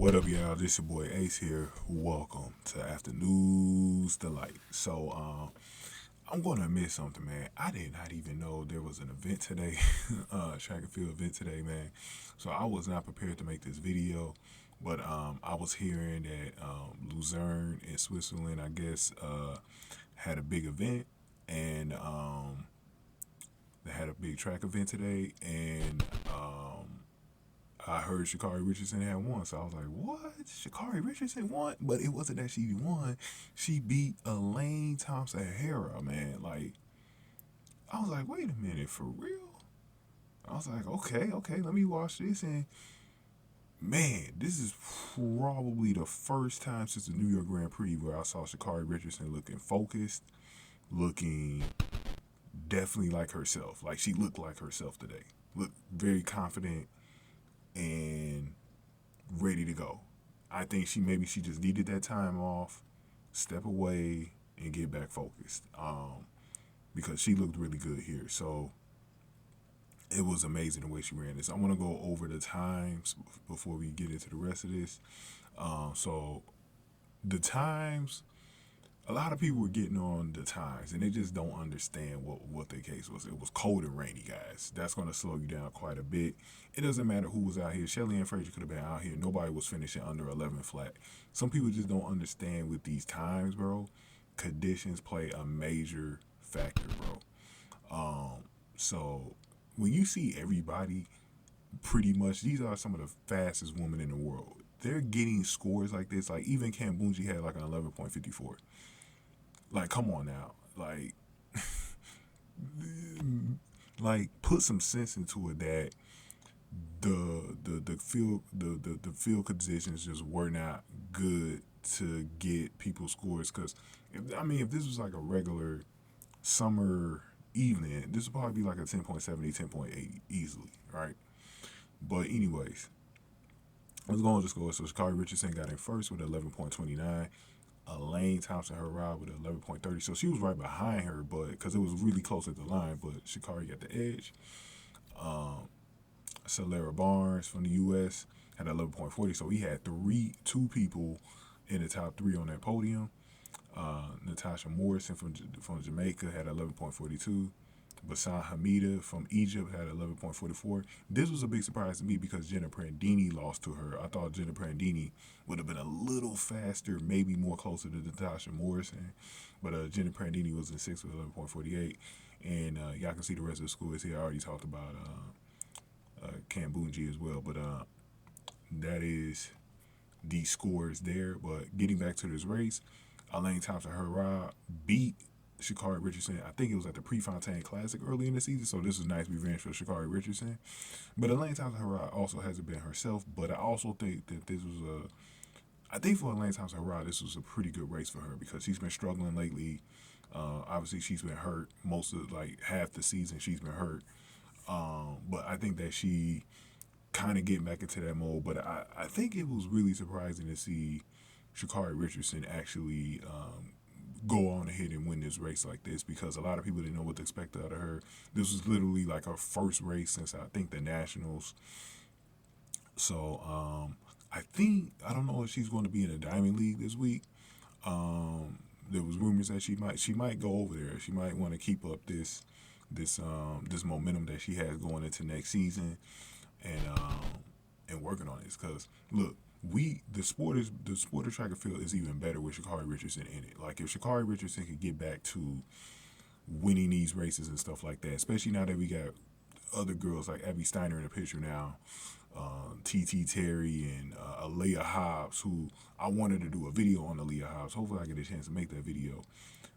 What up, y'all? This your boy Ace here. Welcome to Afternoons Delight. I'm going to admit something, man. I did not even know there was an event today, track and field event today, man. So I was not prepared to make this video, but I was hearing that Luzern in Switzerland, I guess, had a big event, and they had a big track event today, and I heard Sha'Carri Richardson had won, so I was like, "What? Sha'Carri Richardson won?" But it wasn't that she won; she beat Elaine Thompson-Herah, man. Like, I was like, "Wait a minute, for real?" I was like, "Okay, let me watch this." And man, this is probably the first time since the New York Grand Prix where I saw Sha'Carri Richardson looking focused, looking definitely like herself. Like she looked like herself today. Looked very confident and ready to go. I think she just needed that time off, step away, and get back focused. Because she looked really good here. So it was amazing the way she ran this. I want to go over the times before we get into the rest of this. So the times, a lot of people were getting on the times, and they just don't understand what the case was. It was cold and rainy, guys. That's going to slow you down quite a bit. It doesn't matter who was out here. Shelly Ann Frazier could have been out here. Nobody was finishing under 11 flat. Some people just don't understand with these times, bro. Conditions play a major factor, bro. So when you see everybody, pretty much, these are some of the fastest women in the world. They're getting scores like this. Like even Cam Bunji had like an 11.54. Like, come on now. Like put some sense into it that the field conditions just were not good to get people scores. Because if this was like a regular summer evening, this would probably be like a 10.70, 10.80 easily, right? But anyways, let's go on just go. So Sha'Carri Richardson got in first with 11.29. Elaine Thompson-Herah with 11.30. So she was right behind her, but because it was really close at the line, but Sha'Carri got the edge. Celera Barnes from the U.S. had 11.40. So he had two people in the top three on that podium. Natasha Morrison from Jamaica had 11.42. Bassam Hamida from Egypt had 11.44. This was a big surprise to me because Jenna Prandini lost to her. I thought Jenna Prandini would have been a little faster, maybe more closer to Natasha Morrison. But Jenna Prandini was in sixth with 11.48. And y'all can see the rest of the scores here. I already talked about Cam Bunji as well. But that is the scores there. But getting back to this race, Elaine Thompson-Herah beat Sha'Carri Richardson. I think it was at the Prefontaine Classic early in the season, so this was nice revenge for Sha'Carri Richardson. But Elaine Thompson-Herah also hasn't been herself, but I also think that I think for Elaine Thompson-Herah, this was a pretty good race for her because she's been struggling lately. Obviously, she's been hurt most of, like, half the season she's been hurt. But I think that she kind of getting back into that mode. But I think it was really surprising to see Sha'Carri Richardson actually go on ahead and win this race like this because a lot of people didn't know what to expect out of her. This was literally like her first race since I think the Nationals. So I don't know if she's going to be in the Diamond League this week. There was rumors that she might go over there. She might want to keep up this momentum that she has going into next season, and working on this. Because look, the sport of track and field is even better with Sha'Carri Richardson in it. Like if Sha'Carri Richardson could get back to winning these races and stuff like that, especially now that we got other girls like Abby Steiner in the picture now, TT Terry and Aaliyah Hobbs, who I wanted to do a video on Aaliyah Hobbs. Hopefully I get a chance to make that video.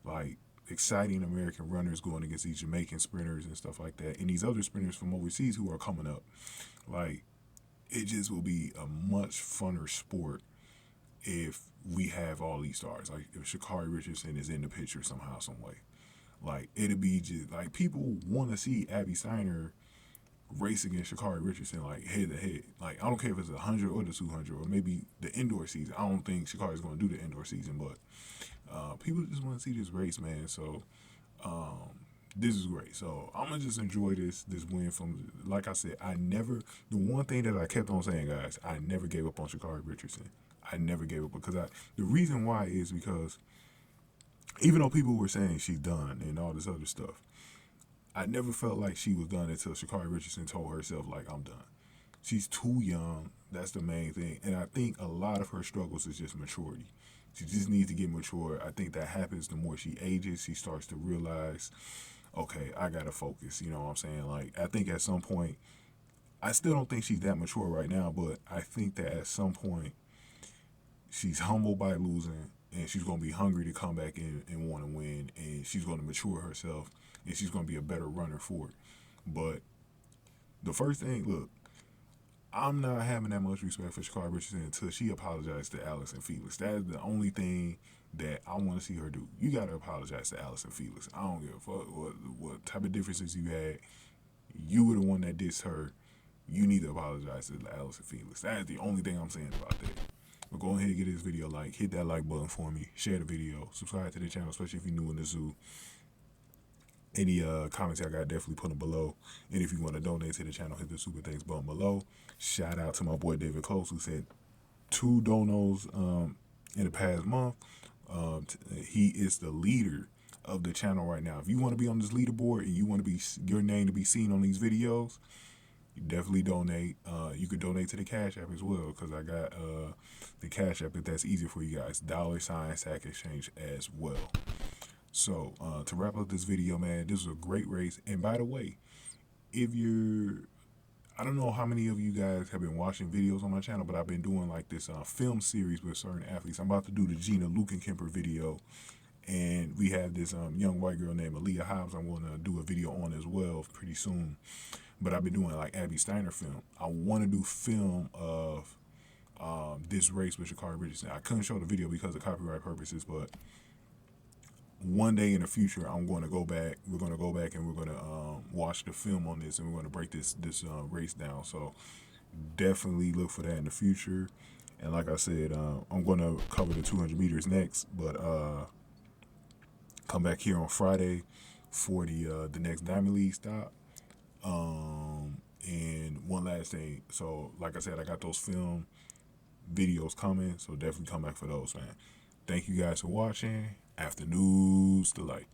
Like exciting American runners going against these Jamaican sprinters and stuff like that, and these other sprinters from overseas who are coming up. Like it just will be a much funner sport if we have all these stars. Like if Sha'Carri Richardson is in the picture somehow, some way. Like it'll be just like people want to see Abby Steiner race against Sha'Carri Richardson like head to head. Like I don't care if it's 100 or the 200 or maybe the indoor season. I don't think Sha'Carri's going to do the indoor season, but people just want to see this race, man. So this is great. So I'm gonna just enjoy this win from. Like I said, the one thing that I kept on saying, guys, I never gave up on Sha'Carri Richardson. I never gave up because the reason why is because even though people were saying she's done and all this other stuff, I never felt like she was done until Sha'Carri Richardson told herself, like, I'm done. She's too young. That's the main thing. And I think a lot of her struggles is just maturity. She just needs to get mature. I think that happens the more she ages. She starts to realize, okay, I got to focus. You know what I'm saying? Like, I think at some point, I still don't think she's that mature right now, but I think that at some point, she's humbled by losing, and she's going to be hungry to come back in and want to win, and she's going to mature herself, and she's going to be a better runner for it. But the first thing, look, I'm not having that much respect for Sha'Carri Richardson until she apologized to Allison Felix. That is the only thing that I want to see her do. You got to apologize to Allison Felix. I don't give a fuck what type of differences you had. You were the one that dissed her. You need to apologize to Allison Felix. That is the only thing I'm saying about that. But go ahead and get this video a like. Hit that like button for me. Share the video. Subscribe to the channel, especially if you're new in the zoo. Any comments I got, definitely put them below. And if you want to donate to the channel, hit the super thanks button below. Shout out to my boy David Close, who said 2 donos in the past month. He is the leader of the channel right now. If you want to be on this leaderboard and you want to be your name to be seen on these videos, you definitely donate. You could donate to the Cash App as well, because I got the Cash App if that's easier for you guys. $ Sack Exchange as well. So to wrap up this video, man, this was a great race. And by the way, I don't know how many of you guys have been watching videos on my channel, but I've been doing like this film series with certain athletes. I'm about to do the Gina Lukenkemper video, and we have this young white girl named Aaliyah Hobbs I'm going to do a video on as well pretty soon. But I've been doing like Abby Steiner film. I want to do film of this race with Sha'Carri Richardson. I couldn't show the video because of copyright purposes, but one day in the future, I'm going to go back. We're going to go back and we're going to watch the film on this, and we're going to break this race down. So definitely look for that in the future. And like I said, I'm going to cover the 200 meters next, but come back here on Friday for the next Diamond League stop. And one last thing. So like I said, I got those film videos coming, so definitely come back for those, man. Thank you guys for watching. After News Delight.